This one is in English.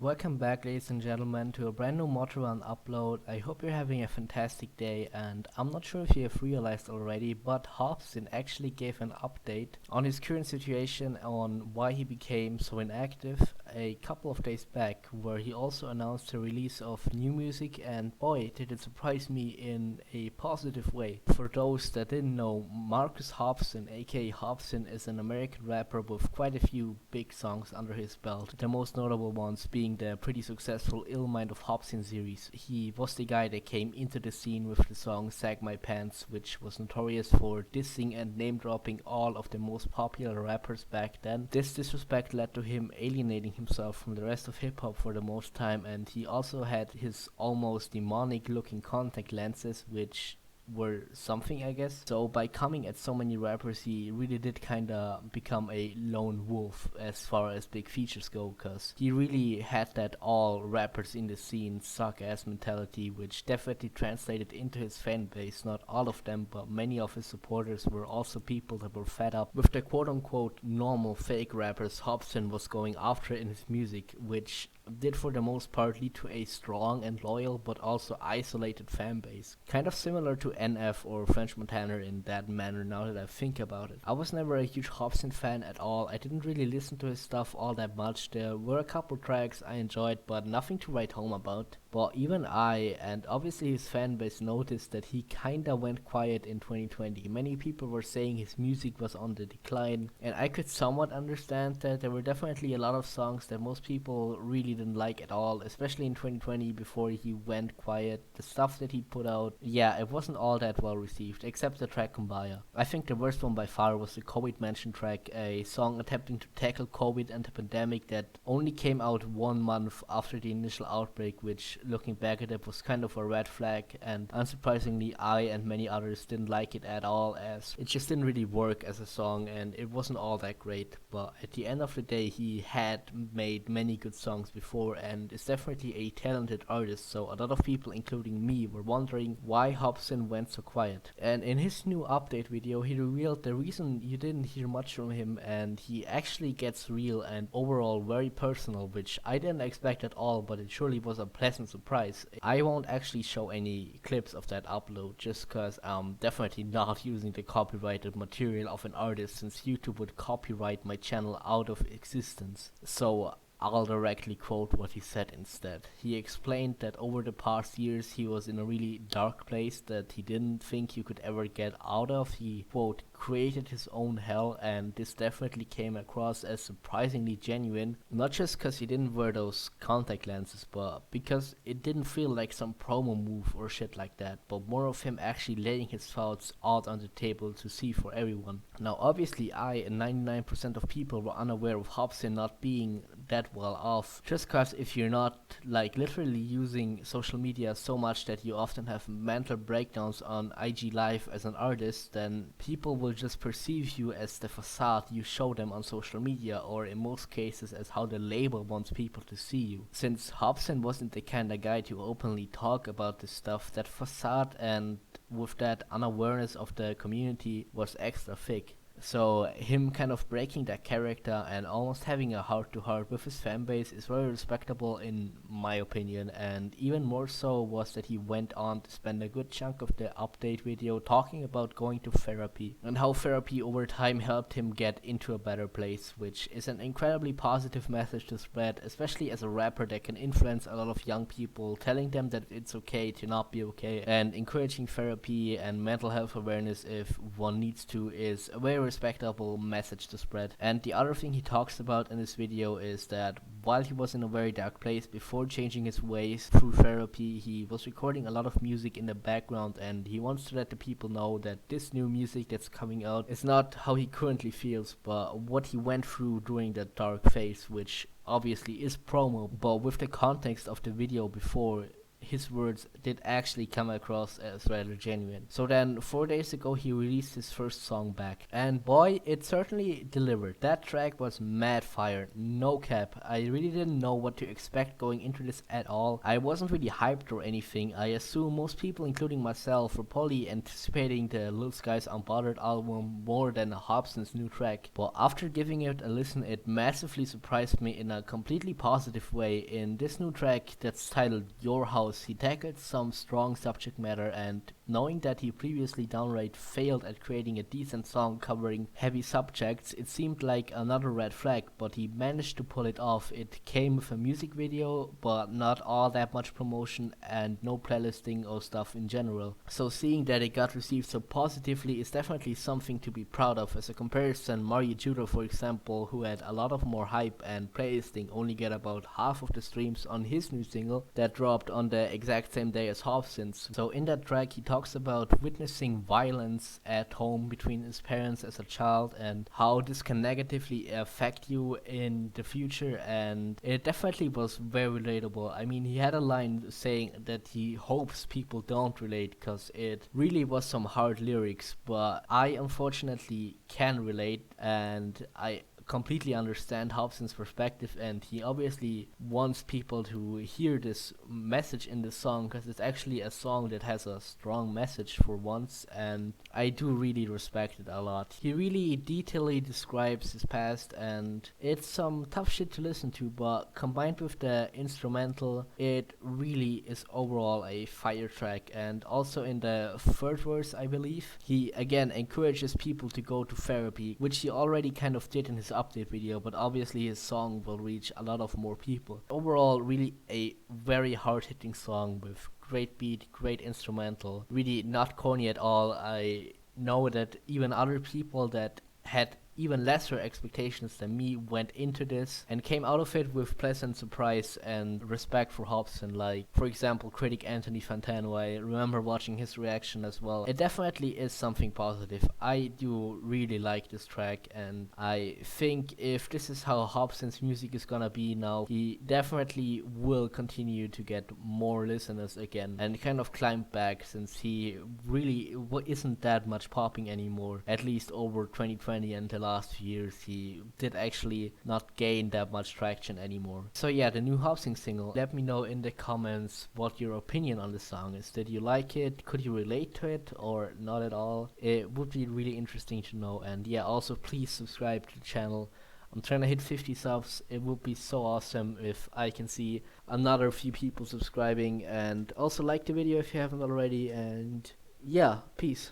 Welcome back, ladies and gentlemen, to a brand new Materwelon upload. I hope you're having a fantastic day, and I'm not sure if you have realized already, but Hopsin actually gave an update on his current situation on why he became so inactive a couple of days back, where he also announced the release of new music, and boy, did it surprise me in a positive way. For those that didn't know, Marcus Hopsin, aka Hopsin, is an American rapper with quite a few big songs under his belt, the most notable ones being the pretty successful Mind of Hopsin series. He was the guy that came into the scene with the song Sag My Pants, which was notorious for dissing and name dropping all of the most popular rappers back then. This disrespect led to him alienating himself from the rest of hip hop for the most time, and he also had his almost demonic looking contact lenses, which were something, I guess. So by coming at so many rappers, he really did kinda become a lone wolf as far as big features go, cause he really had that all rappers in the scene suck ass mentality, which definitely translated into his fan base. Not all of them, but many of his supporters were also people that were fed up with the quote unquote normal fake rappers Hopsin was going after in his music, which did for the most part lead to a strong and loyal but also isolated fan base. Kind of similar to NF or French Montana in that manner now that I think about it. I was never a huge Hopsin fan at all. I didn't really listen to his stuff all that much. There were a couple tracks I enjoyed, but nothing to write home about. But even I, and obviously his fan base, noticed that he kinda went quiet in 2020. Many people were saying his music was on the decline, and I could somewhat understand that. There were definitely a lot of songs that most people really didn't like at all, especially in 2020 before he went quiet. The stuff that he put out, yeah, it wasn't all that well received, except the track Kumbaya. I think the worst one by far was the COVID mention track, a song attempting to tackle COVID and the pandemic that only came out 1 month after the initial outbreak, which looking back at it was kind of a red flag, and unsurprisingly I and many others didn't like it at all, as it just didn't really work as a song and it wasn't all that great. But at the end of the day, he had made many good songs before and is definitely a talented artist, so a lot of people including me were wondering why Hopsin went so quiet. And in his new update video, he revealed the reason you didn't hear much from him, and he actually gets real and overall very personal, which I didn't expect at all, but it surely was a pleasant surprise. I won't actually show any clips of that upload just cause I'm definitely not using the copyrighted material of an artist, since YouTube would copyright my channel out of existence. So I'll directly quote what he said instead. He explained that over the past years he was in a really dark place that he didn't think he could ever get out of. He, quote, created his own hell, and this definitely came across as surprisingly genuine, not just because he didn't wear those contact lenses, but because it didn't feel like some promo move or shit like that, but more of him actually laying his thoughts out on the table to see for everyone. Now obviously I and 99% of people were unaware of Hopsin not being that well off, just cause if you're not like literally using social media so much that you often have mental breakdowns on IG Live as an artist, then people will just perceive you as the facade you show them on social media, or in most cases as how the label wants people to see you. Since Hopsin wasn't the kind of guy to openly talk about this stuff, that facade and with that unawareness of the community was extra thick. So him kind of breaking that character and almost having a heart-to-heart with his fanbase is very respectable in my opinion, and even more so was that he went on to spend a good chunk of the update video talking about going to therapy and how therapy over time helped him get into a better place, which is an incredibly positive message to spread, especially as a rapper that can influence a lot of young people, telling them that it's okay to not be okay, and encouraging therapy and mental health awareness if one needs to is a very respectable message to spread. And the other thing he talks about in this video is that while he was in a very dark place before changing his ways through therapy, he was recording a lot of music in the background, and he wants to let the people know that this new music that's coming out is not how he currently feels, but what he went through during that dark phase, which obviously is promo, but with the context of the video before, his words did actually come across as rather genuine. So then 4 days ago he released his first song back, and boy, it certainly delivered. That track was mad fire, no cap. I really didn't know what to expect going into this at all. I wasn't really hyped or anything. I assume most people, including myself, were probably anticipating the Lil Skies Unbothered album more than Hopsin's new track. But after giving it a listen, it massively surprised me in a completely positive way. In this new track that's titled Your House, he tackled some strong subject matter, and knowing that he previously downright failed at creating a decent song covering heavy subjects, it seemed like another red flag, but he managed to pull it off. It came with a music video, but not all that much promotion and no playlisting or stuff in general. So seeing that it got received so positively is definitely something to be proud of. As a comparison, Mario Judo, for example, who had a lot of more hype and playlisting, only get about half of the streams on his new single that dropped on the exact same day as Hopsin's. So in that track he talks about witnessing violence at home between his parents as a child and how this can negatively affect you in the future, and it definitely was very relatable. I mean, he had a line saying that he hopes people don't relate, because it really was some hard lyrics, but I unfortunately can relate, and I completely understand Hobson's perspective, and he obviously wants people to hear this message in the song, because it's actually a song that has a strong message for once, and I do really respect it a lot. He really detailedly describes his past, and it's some tough shit to listen to, but combined with the instrumental, it really is overall a fire track. And also in the third verse, I believe, he again encourages people to go to therapy, which he already kind of did in his update video, but obviously his song will reach a lot of more people. Overall, really a very hard-hitting song with great beat, great instrumental, really not corny at all. I know that even other people that had even lesser expectations than me went into this and came out of it with pleasant surprise and respect for Hobson. Like, for example, critic Anthony Fantano, I remember watching his reaction as well. It definitely is something positive. I do really like this track, and I think if this is how Hobson's music is gonna be now, he definitely will continue to get more listeners again and kind of climb back, since he really isn't that much popping anymore, at least over 2020 and the last few years. He did actually not gain that much traction anymore. So yeah, the new Hopsin single, let me know in the comments what your opinion on the song is. Did you like it? Could you relate to it or not at all? It would be really interesting to know. And yeah, also please subscribe to the channel. I'm trying to hit 50 subs. It would be so awesome if I can see another few people subscribing, and also like the video if you haven't already, and yeah, peace.